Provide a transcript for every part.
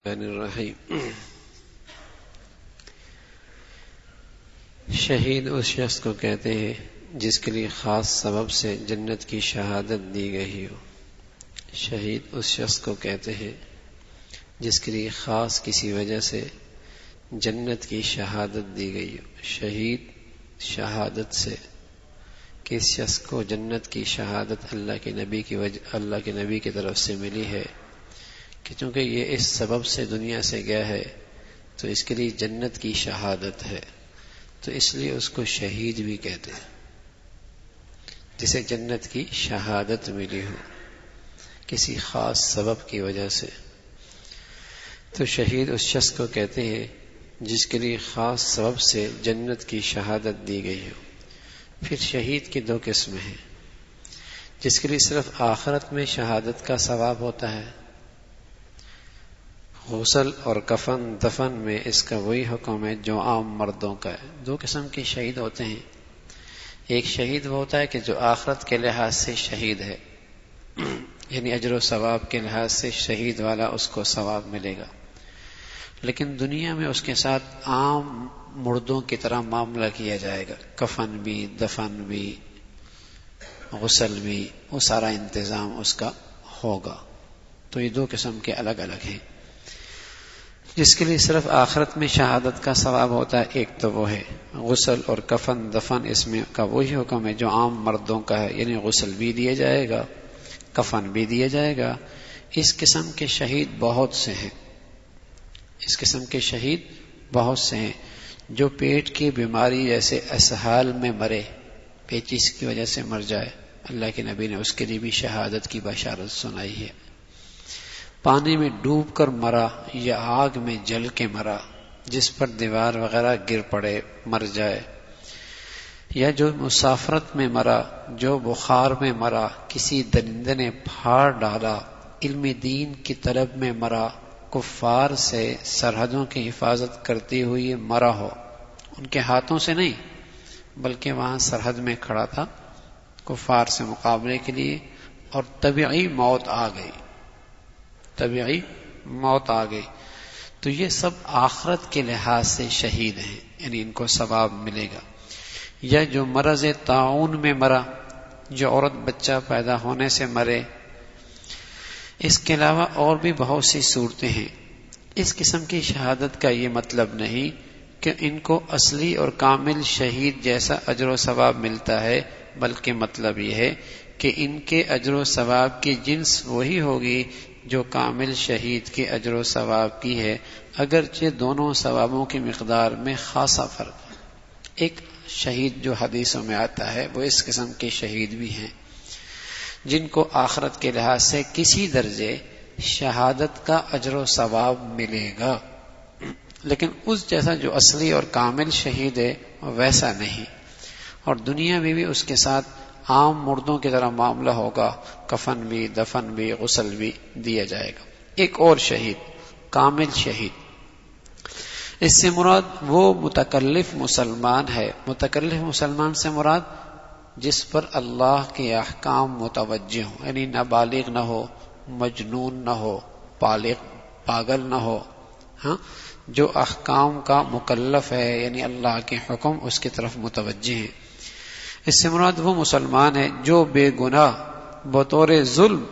الرحیم۔ شہید اس شخص کو کہتے ہیں جس کے لیے خاص سبب سے جنت کی شہادت دی گئی ہو۔ شہید اس شخص کو کہتے ہیں جس کے لیے خاص کسی وجہ سے جنت کی شہادت دی گئی ہو۔ شہید شہادت سے کس شخص کو جنت کی شہادت اللہ کے نبی کی طرف سے ملی ہے کہ چونکہ یہ اس سبب سے دنیا سے گیا ہے تو اس کے لیے جنت کی شہادت ہے، تو اس لیے اس کو شہید بھی کہتے ہیں، جسے جنت کی شہادت ملی ہو کسی خاص سبب کی وجہ سے۔ تو شہید اس شخص کو کہتے ہیں جس کے لیے خاص سبب سے جنت کی شہادت دی گئی ہو۔ پھر شہید کی دو قسمیں ہیں، جس کے لیے صرف آخرت میں شہادت کا ثواب ہوتا ہے، غسل اور کفن دفن میں اس کا وہی حکم ہے جو عام مردوں کا ہے۔ دو قسم کے شہید ہوتے ہیں، ایک شہید وہ ہوتا ہے کہ جو آخرت کے لحاظ سے شہید ہے، یعنی اجر و ثواب کے لحاظ سے شہید والا اس کو ثواب ملے گا، لیکن دنیا میں اس کے ساتھ عام مردوں کی طرح معاملہ کیا جائے گا، کفن بھی، دفن بھی، غسل بھی، وہ سارا انتظام اس کا ہوگا۔ تو یہ دو قسم کے الگ الگ ہیں۔ جس کے لیے صرف آخرت میں شہادت کا ثواب ہوتا ہے، ایک تو وہ ہے غسل اور کفن دفن، اس میں کا وہی حکم ہے جو عام مردوں کا ہے، یعنی غسل بھی دیا جائے گا، کفن بھی دیا جائے گا۔ اس قسم کے شہید بہت سے ہیں، اس قسم کے شہید بہت سے ہیں جو پیٹ کی بیماری جیسے اسہال میں مرے، پیچیس کی وجہ سے مر جائے، اللہ کے نبی نے اس کے لیے بھی شہادت کی بشارت سنائی ہے۔ پانی میں ڈوب کر مرا یا آگ میں جل کے مرا، جس پر دیوار وغیرہ گر پڑے مر جائے، یا جو مسافرت میں مرا، جو بخار میں مرا، کسی درندے نے پھاڑ ڈالا، علم دین کی طلب میں مرا، کفار سے سرحدوں کی حفاظت کرتے ہوئے مرا ہو، ان کے ہاتھوں سے نہیں بلکہ وہاں سرحد میں کھڑا تھا کفار سے مقابلے کے لیے، اور طبیعی موت آ گئی، طبیعی موت آ گئی، تو یہ سب آخرت کے لحاظ سے شہید ہیں، یعنی ان کو ثواب ملے گا۔ یا جو مرض طاعون میں مرا، جو عورت بچہ پیدا ہونے سے مرے، اس کے علاوہ اور بھی بہت سی صورتیں ہیں۔ اس قسم کی شہادت کا یہ مطلب نہیں کہ ان کو اصلی اور کامل شہید جیسا اجر و ثواب ملتا ہے، بلکہ مطلب یہ ہے کہ ان کے اجر و ثواب کی جنس وہی ہوگی جو کامل شہید کے اجر و ثواب کی ہے، اگرچہ دونوں ثوابوں کی مقدار میں خاصا فرق ہے۔ ایک شہید جو حدیثوں میں آتا ہے وہ اس قسم کے شہید بھی ہیں جن کو آخرت کے لحاظ سے کسی درجے شہادت کا اجر و ثواب ملے گا، لیکن اس جیسا جو اصلی اور کامل شہید ہے ویسا نہیں، اور دنیا میں بھی اس کے ساتھ عام مردوں کی طرح معاملہ ہوگا، کفن بھی، دفن بھی، غسل بھی دیا جائے گا۔ ایک اور شہید، کامل شہید، اس سے مراد وہ متکلف مسلمان ہے۔ متکلف مسلمان سے مراد جس پر اللہ کے احکام متوجہ ہوں، یعنی نہ بالغ نہ ہو، مجنون نہ ہو، پاگل نہ ہو، ہاں، جو احکام کا مکلف ہے، یعنی اللہ کے حکم اس کی طرف متوجہ ہیں۔ اس سے مراد وہ مسلمان ہے جو بے گناہ بطور ظلم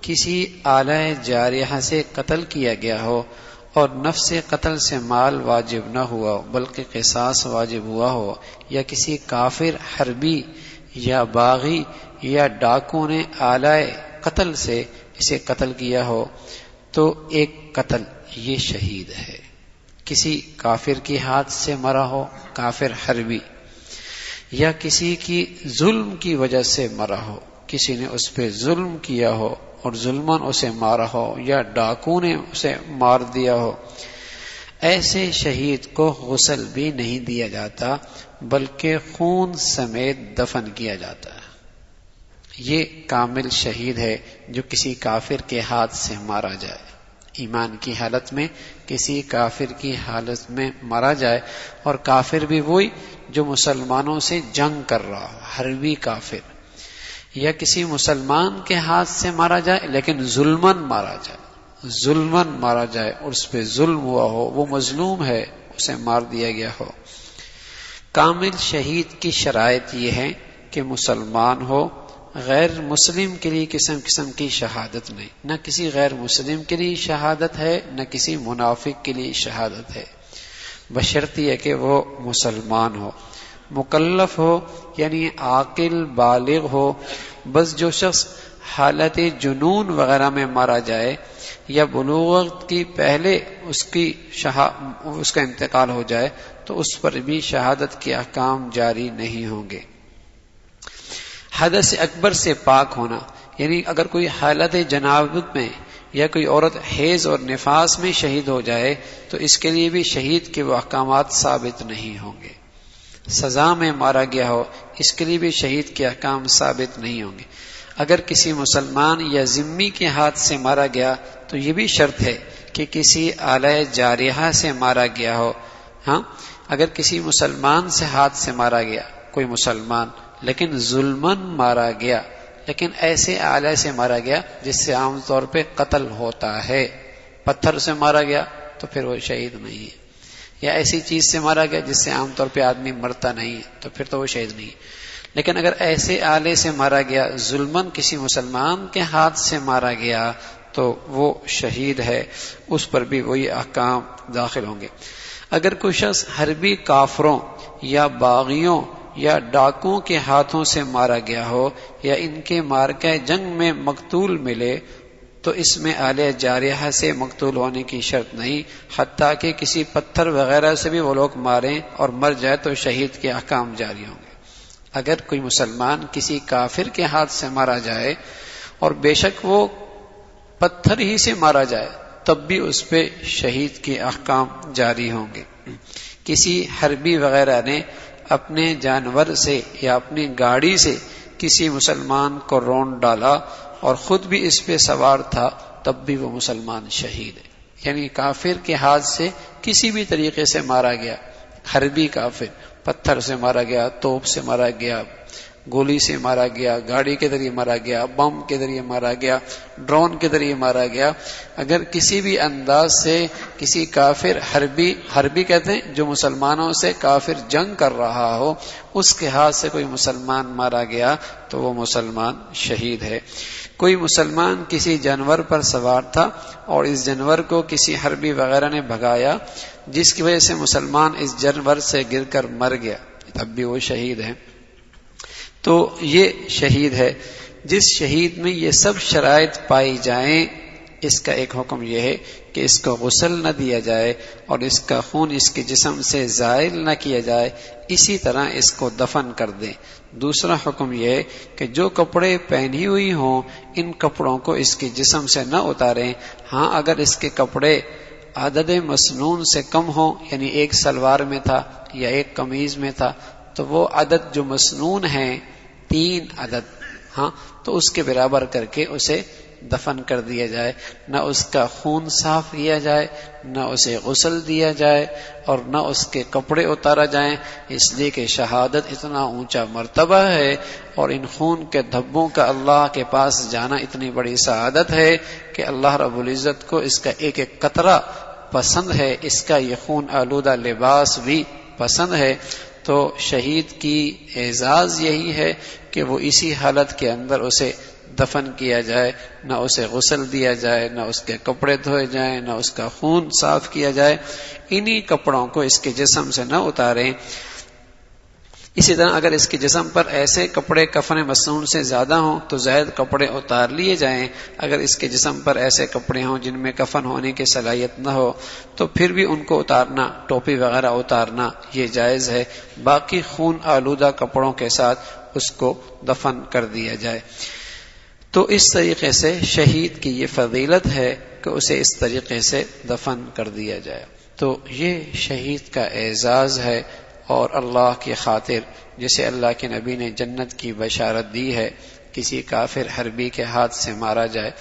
کسی آلہ جاریہ سے قتل کیا گیا ہو، اور نفس قتل سے مال واجب نہ ہوا ہو بلکہ قصاص واجب ہوا ہو، یا کسی کافر حربی یا باغی یا ڈاکو نے آلہ قتل سے اسے قتل کیا ہو، تو ایک قتل یہ شہید ہے۔ کسی کافر کی ہاتھ سے مرا ہو، کافر حربی، یا کسی کی ظلم کی وجہ سے مرا ہو، کسی نے اس پہ ظلم کیا ہو اور ظلماً اسے مارا ہو، یا ڈاکو نے اسے مار دیا ہو، ایسے شہید کو غسل بھی نہیں دیا جاتا بلکہ خون سمیت دفن کیا جاتا ہے۔ یہ کامل شہید ہے جو کسی کافر کے ہاتھ سے مارا جائے، ایمان کی حالت میں کسی کافر کی حالت میں مارا جائے، اور کافر بھی وہی جو مسلمانوں سے جنگ کر رہا ہو، حربی کافر، یا کسی مسلمان کے ہاتھ سے مارا جائے لیکن ظلماً مارا جائے، ظلمن مارا جائے اور اس پہ ظلم ہوا ہو، وہ مظلوم ہے، اسے مار دیا گیا ہو۔ کامل شہید کی شرائط یہ ہے کہ مسلمان ہو، غیر مسلم کے لیے قسم کی شہادت نہیں، نہ کسی غیر مسلم کے لیے شہادت ہے، نہ کسی منافق کے لیے شہادت ہے، بشرط یہ کہ وہ مسلمان ہو، مکلف ہو یعنی عاقل بالغ ہو۔ بس جو شخص حالت جنون وغیرہ میں مارا جائے یا بلوغت کی پہلے اس کا انتقال ہو جائے تو اس پر بھی شہادت کے احکام جاری نہیں ہوں گے۔ حدث اکبر سے پاک ہونا یعنی اگر کوئی حالت جنابت میں یا کوئی عورت حیض اور نفاس میں شہید ہو جائے تو اس کے لیے بھی شہید کے وہ احکامات ثابت نہیں ہوں گے۔ سزا میں مارا گیا ہو، اس کے لیے بھی شہید کے احکام ثابت نہیں ہوں گے۔ اگر کسی مسلمان یا ذمی کے ہاتھ سے مارا گیا تو یہ بھی شرط ہے کہ کسی آلہ جارحہ سے مارا گیا ہو۔ ہاں، اگر کسی مسلمان سے ہاتھ سے مارا گیا، کوئی مسلمان لیکن ظلمن مارا گیا، لیکن ایسے آلہ سے مارا گیا جس سے عام طور پہ قتل ہوتا ہے، پتھر سے مارا گیا تو پھر وہ شہید نہیں ہے، یا ایسی چیز سے مارا گیا جس سے عام طور پہ آدمی مرتا نہیں ہے تو پھر تو وہ شہید نہیں ہے۔ لیکن اگر ایسے آلے سے مارا گیا، ظلمن کسی مسلمان کے ہاتھ سے مارا گیا تو وہ شہید ہے، اس پر بھی وہی احکام داخل ہوں گے۔ اگر کوئی شخص حربی کافروں یا باغیوں یا ڈاکوں کے ہاتھوں سے مارا گیا ہو یا ان کے مارکہ جنگ میں مقتول ملے تو اس میں آلہ جارحہ سے مقتول ہونے کی شرط نہیں، حتیٰ کہ کسی پتھر وغیرہ سے بھی وہ لوگ ماریں اور مر جائے تو شہید کے احکام جاری ہوں گے۔ اگر کوئی مسلمان کسی کافر کے ہاتھ سے مارا جائے اور بے شک وہ پتھر ہی سے مارا جائے تب بھی اس پہ شہید کے احکام جاری ہوں گے۔ کسی حربی وغیرہ نے اپنے جانور سے یا اپنی گاڑی سے کسی مسلمان کو رون ڈالا اور خود بھی اس پہ سوار تھا تب بھی وہ مسلمان شہید ہے۔ یعنی کافر کے ہاتھ سے کسی بھی طریقے سے مارا گیا، حربی کافر، پتھر سے مارا گیا، توپ سے مارا گیا، گولی سے مارا گیا، گاڑی کے ذریعے مارا گیا، بم کے ذریعے مارا گیا، ڈرون کے ذریعے مارا گیا، اگر کسی بھی انداز سے کسی کافر حربی کہتے ہیں جو مسلمانوں سے کافر جنگ کر رہا ہو، اس کے ہاتھ سے کوئی مسلمان مارا گیا تو وہ مسلمان شہید ہے۔ کوئی مسلمان کسی جانور پر سوار تھا اور اس جانور کو کسی حربی وغیرہ نے بھگایا جس کی وجہ سے مسلمان اس جانور سے گر کر مر گیا تب بھی وہ شہید ہے۔ تو یہ شہید ہے۔ جس شہید میں یہ سب شرائط پائی جائیں اس کا ایک حکم یہ ہے کہ اس کو غسل نہ دیا جائے اور اس کا خون اس کے جسم سے زائل نہ کیا جائے، اسی طرح اس کو دفن کر دیں۔ دوسرا حکم یہ ہے کہ جو کپڑے پہنی ہوئی ہوں ان کپڑوں کو اس کے جسم سے نہ اتاریں۔ ہاں، اگر اس کے کپڑے عدد مسنون سے کم ہوں، یعنی ایک سلوار میں تھا یا ایک قمیض میں تھا، تو وہ عدد جو مسنون ہیں 3 عدد، ہاں، تو اس کے برابر کر کے اسے دفن کر دیا جائے، نہ اس کا خون صاف کیا جائے، نہ اسے غسل دیا جائے اور نہ اس کے کپڑے اتارا جائیں، اس لیے کہ شہادت اتنا اونچا مرتبہ ہے اور ان خون کے دھبوں کا اللہ کے پاس جانا اتنی بڑی سعادت ہے کہ اللہ رب العزت کو اس کا ایک ایک قطرہ پسند ہے، اس کا یہ خون آلودہ لباس بھی پسند ہے۔ تو شہید کی اعزاز یہی ہے کہ وہ اسی حالت کے اندر اسے دفن کیا جائے، نہ اسے غسل دیا جائے، نہ اس کے کپڑے دھوئے جائیں، نہ اس کا خون صاف کیا جائے، انہی کپڑوں کو اس کے جسم سے نہ اتاریں۔ اسی طرح اگر اس کے جسم پر ایسے کپڑے کفن مسنون سے زیادہ ہوں تو زائد کپڑے اتار لیے جائیں، اگر اس کے جسم پر ایسے کپڑے ہوں جن میں کفن ہونے کی صلاحیت نہ ہو تو پھر بھی ان کو اتارنا، ٹوپی وغیرہ اتارنا یہ جائز ہے، باقی خون آلودہ کپڑوں کے ساتھ اس کو دفن کر دیا جائے۔ تو اس طریقے سے شہید کی یہ فضیلت ہے کہ اسے اس طریقے سے دفن کر دیا جائے۔ تو یہ شہید کا اعزاز ہے اور اللہ کی خاطر جسے اللہ کے نبی نے جنت کی بشارت دی ہے، کسی کافر حربی کے ہاتھ سے مارا جائے۔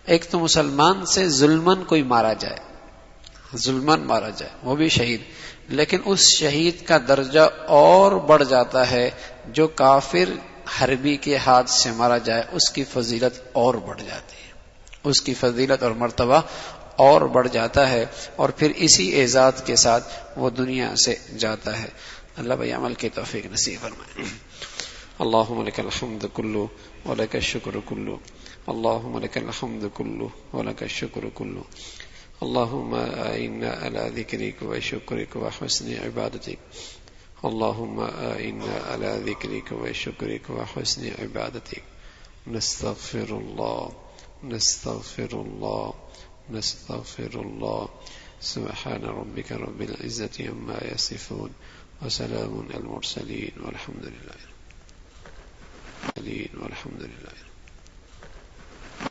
ایک تو مسلمان سے ظلمن کوئی مارا جائے، ظلمن مارا جائے، وہ بھی شہید، لیکن اس شہید کا درجہ اور بڑھ جاتا ہے جو کافر حربی کے ہاتھ سے مارا جائے، اس کی فضیلت اور بڑھ جاتی ہے، اس کی فضیلت اور مرتبہ اور بڑھ جاتا ہے، اور پھر اسی اعزاز کے ساتھ وہ دنیا سے جاتا ہے۔ اللہ بھائی عمل کی توفیق نصیب فرمائے۔ اللہم لک الحمد کلہ ولک الشکر کلہ، اللہم لک الحمد کلہ ولک الشکر کلہ، اللہم اعنا علی ذکرک وشکرک وحسن عبادتک، اللہم اعنا علی ذکرک وشکرک وحسن عبادتک، نستغفر اللہ نستغفر اللہ نستغفر اللہ، سبحان ربک رب العزت عما یصفون وسلام علی المرسلین والحمد للہ